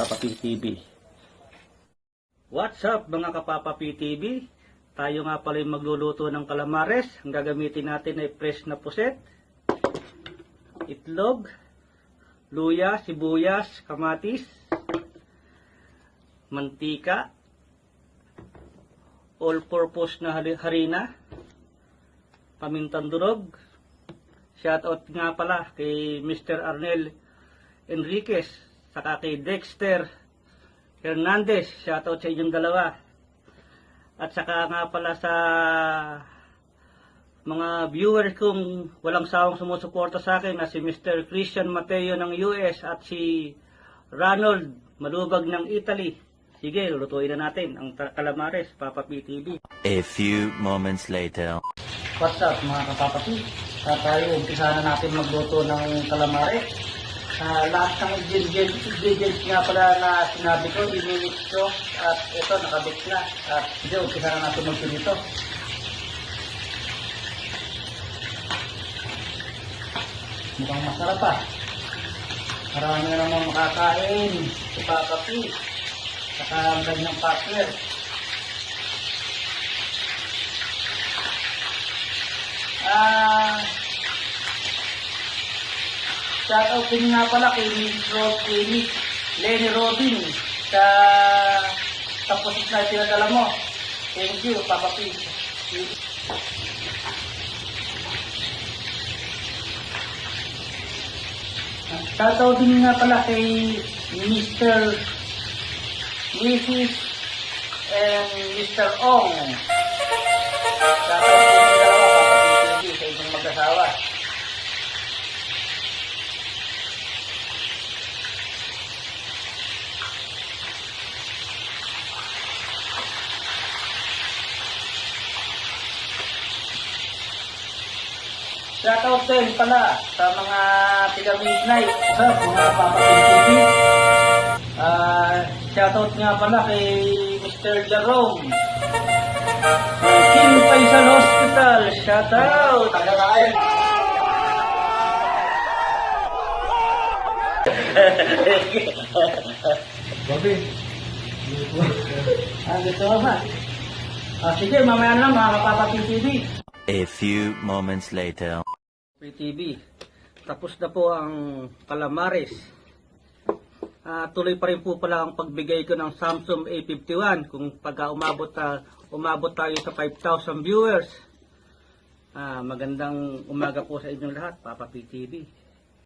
Papa PTV. What's up mga kapapa PTV? Tayo nga pala yung magluluto ng calamares. Ang gagamitin natin ay fresh na puset, itlog, luya, sibuyas, kamatis, mantika, all-purpose na harina, pamintang durog. Shoutout nga pala kay Mr. Arnel Enriquez, saka kay Dexter Hernandez. Shoutout sa inyong dalawa. At saka nga pala sa mga viewers kong walang sawang sumusuporta sa akin na si Mr. Christian Mateo ng US at si Ronald Malubag ng Italy. Sige, lutuin na natin ang calamares, Papa PTV. A few moments later. What's up mga kapapati? Tayo, umpisa na natin magluto ng calamares. Lahat ng ingredients nga pala na sinabi ko, i-minix ko, at ito nakabit na. At sige, umpisa na natin magpilito. Mukhang masarap pa. Marami na namang makakain. Ipapati. Saka ang ganyang partner. Shoutout din nga pala kay Miss Lenny Robin sa posit na pinadala mo. Thank you, Papa P. Shoutout din nga pala kay Mr. Mrs. and Mr. Ong. Shoutout din nga dalawa, Papa P. Sa inyong mag-asawa. Shoutout din pala sa mga tiga-midnight, mga Papa PTV. Shoutout nga pala kay Mr. Jerome ng King Faisal Hospital. Shoutout! Tagalain! Babi! Dito ba? Sige, mamaya na lang mga Papa PTV. A few moments later. PTV, tapos na po ang calamares. Tuloy pa rin po pala ang pagbigay ko ng Samsung A51 kung pagka umabot tayo sa 5,000 viewers. Magandang umaga po sa inyong lahat, Papa PTV.